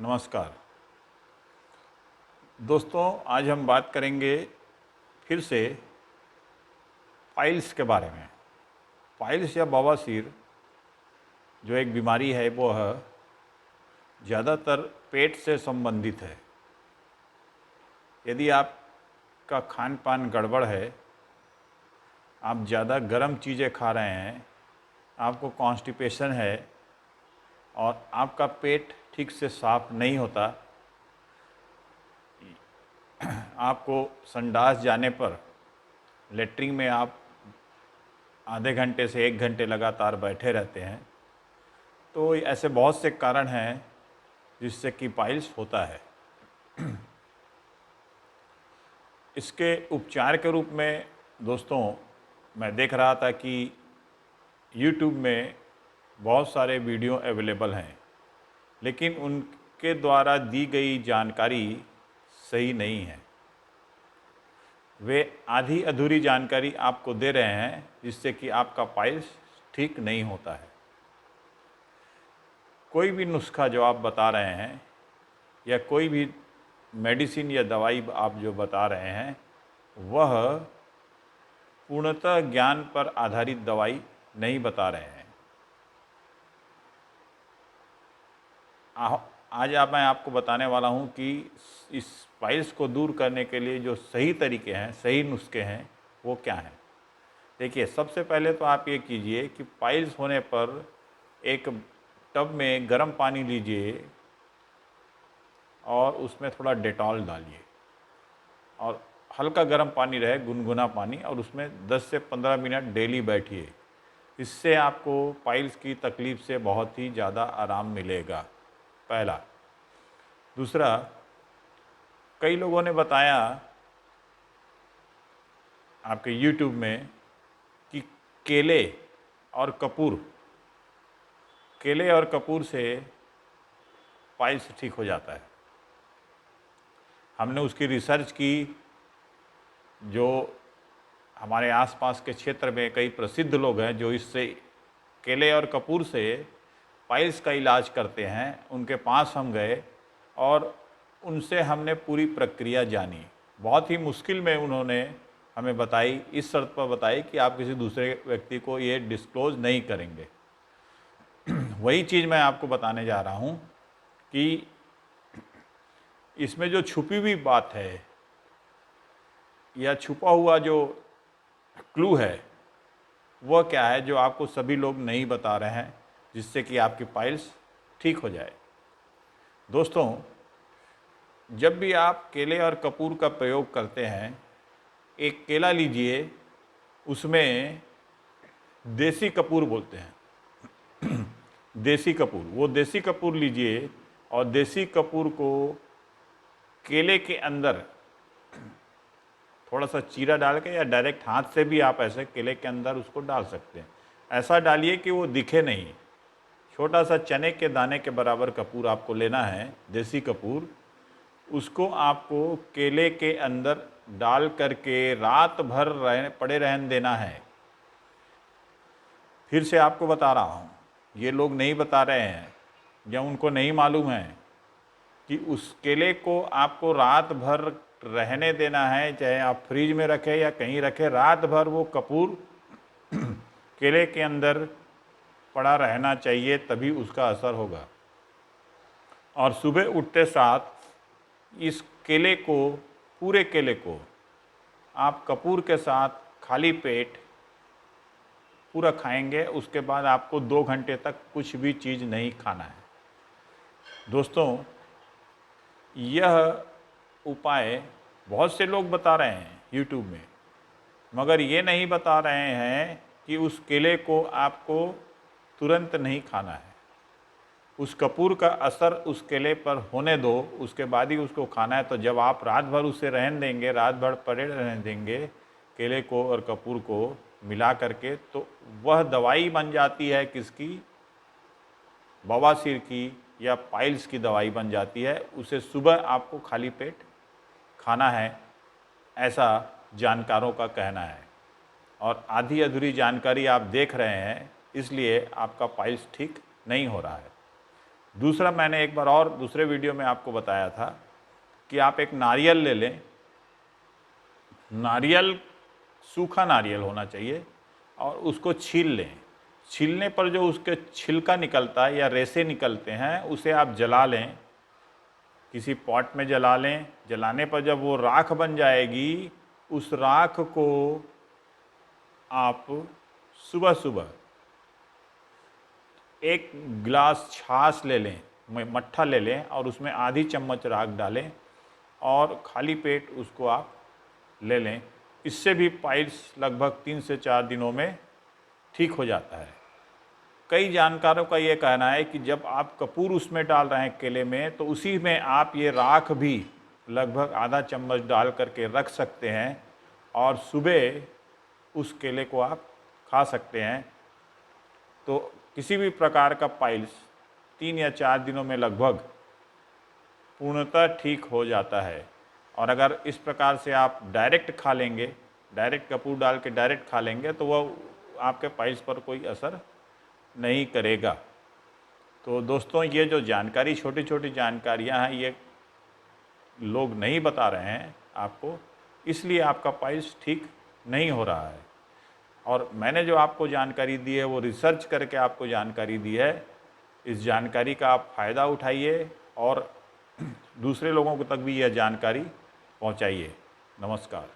नमस्कार दोस्तों, आज हम बात करेंगे फिर से पाइल्स के बारे में। पाइल्स या बवासीर जो एक बीमारी है वो ज़्यादातर पेट से संबंधित है। यदि आपका खान पान गड़बड़ है, आप ज़्यादा गर्म चीज़ें खा रहे हैं, आपको कॉन्स्टिपेशन है और आपका पेट ठीक से साफ नहीं होता, आपको संडास जाने पर लेटरिन में आप आधे घंटे से 1 घंटे लगातार बैठे रहते हैं, तो ऐसे बहुत से कारण हैं जिससे कि पाइल्स होता है। इसके उपचार के रूप में दोस्तों मैं देख रहा था कि YouTube में बहुत सारे वीडियो अवेलेबल हैं, लेकिन उनके द्वारा दी गई जानकारी सही नहीं है। वे आधी अधूरी जानकारी आपको दे रहे हैं जिससे कि आपका पाइल्स ठीक नहीं होता है। कोई भी नुस्खा जो आप बता रहे हैं या कोई भी मेडिसिन या दवाई आप जो बता रहे हैं, वह पूर्णतः ज्ञान पर आधारित दवाई नहीं बता रहे हैं। आज मैं आपको बताने वाला हूं कि इस पाइल्स को दूर करने के लिए जो सही तरीके हैं, सही नुस्खे हैं, वो क्या हैं। देखिए, सबसे पहले तो आप ये कीजिए कि पाइल्स होने पर एक टब में गर्म पानी लीजिए और उसमें थोड़ा डेटॉल डालिए और हल्का गर्म पानी रहे, गुनगुना पानी, और उसमें 10 से 15 मिनट डेली बैठिए। इससे आपको पाइल्स की तकलीफ़ से बहुत ही ज़्यादा आराम मिलेगा, पहला। दूसरा, कई लोगों ने बताया आपके YouTube में कि केले और कपूर से पाइल्स ठीक हो जाता है। हमने उसकी रिसर्च की। जो हमारे आसपास के क्षेत्र में कई प्रसिद्ध लोग हैं जो इससे केले और कपूर से पाइल्स का इलाज करते हैं, उनके पास हम गए और उनसे हमने पूरी प्रक्रिया जानी। बहुत ही मुश्किल में उन्होंने हमें बताई, इस शर्त पर बताई कि आप किसी दूसरे व्यक्ति को ये डिस्क्लोज़ नहीं करेंगे। वही चीज़ मैं आपको बताने जा रहा हूँ कि इसमें जो छुपी हुई बात है या छुपा हुआ जो क्लू है, वह क्या है जो आपको सभी लोग नहीं बता रहे हैं, जिससे कि आपकी पाइल्स ठीक हो जाए। दोस्तों, जब भी आप केले और कपूर का प्रयोग करते हैं, एक केला लीजिए, उसमें देसी कपूर बोलते हैं देसी कपूर, वो देसी कपूर लीजिए और देसी कपूर को केले के अंदर थोड़ा सा चीरा डाल के या डायरेक्ट हाथ से भी आप ऐसे केले के अंदर उसको डाल सकते हैं। ऐसा डालिए कि वो दिखे नहीं। छोटा सा चने के दाने के बराबर कपूर आपको लेना है, देसी कपूर। उसको आपको केले के अंदर डाल करके रात भर पड़े रहने देना है। फिर से आपको बता रहा हूँ, ये लोग नहीं बता रहे हैं या उनको नहीं मालूम है कि उस केले को आपको रात भर रहने देना है, चाहे आप फ्रिज में रखें या कहीं रखें, रात भर वो कपूर केले के अंदर पड़ा रहना चाहिए, तभी उसका असर होगा। और सुबह उठते साथ इस केले को, पूरे केले को आप कपूर के साथ खाली पेट पूरा खाएंगे। उसके बाद आपको 2 घंटे तक कुछ भी चीज़ नहीं खाना है। दोस्तों, यह उपाय बहुत से लोग बता रहे हैं YouTube में, मगर ये नहीं बता रहे हैं कि उस केले को आपको तुरंत नहीं खाना है। उस कपूर का असर उस केले पर होने दो, उसके बाद ही उसको खाना है। तो जब आप रात भर उसे रहने देंगे, रात भर पड़े रहने देंगे केले को और कपूर को मिला करके, तो वह दवाई बन जाती है किसकी? बवासीर की या पाइल्स की दवाई बन जाती है। उसे सुबह आपको खाली पेट खाना है, ऐसा जानकारों का कहना है। और आधी अधूरी जानकारी आप देख रहे हैं, इसलिए आपका पाइल्स ठीक नहीं हो रहा है। दूसरा, मैंने एक बार और दूसरे वीडियो में आपको बताया था कि आप एक नारियल ले लें, नारियल सूखा नारियल होना चाहिए, और उसको छील लें। छीलने पर जो उसके छिलका निकलता है या रेशे निकलते हैं, उसे आप जला लें, किसी पॉट में जला लें। जलाने पर जब वो राख बन जाएगी, उस राख को आप सुबह सुबह एक गिलास छाछ ले लें, मट्ठा ले लें, और उसमें आधी चम्मच राख डालें और खाली पेट उसको आप ले लें। इससे भी पाइल्स लगभग 3 से 4 दिनों में ठीक हो जाता है। कई जानकारों का ये कहना है कि जब आप कपूर उसमें डाल रहे हैं केले में, तो उसी में आप ये राख भी लगभग आधा चम्मच डाल करके रख सकते हैं और सुबह उस केले को आप खा सकते हैं। तो किसी भी प्रकार का पाइल्स 3 या 4 दिनों में लगभग पूर्णतः ठीक हो जाता है। और अगर इस प्रकार से आप डायरेक्ट खा लेंगे, डायरेक्ट कपूर डाल के डायरेक्ट खा लेंगे, तो वह आपके पाइल्स पर कोई असर नहीं करेगा। तो दोस्तों, ये जो जानकारी, छोटी छोटी जानकारियां हैं, ये लोग नहीं बता रहे हैं आपको, इसलिए आपका पाइल्स ठीक नहीं हो रहा है। और मैंने जो आपको जानकारी दी है वो रिसर्च करके आपको जानकारी दी है। इस जानकारी का आप फ़ायदा उठाइए और दूसरे लोगों को तक भी यह जानकारी पहुंचाइए। नमस्कार।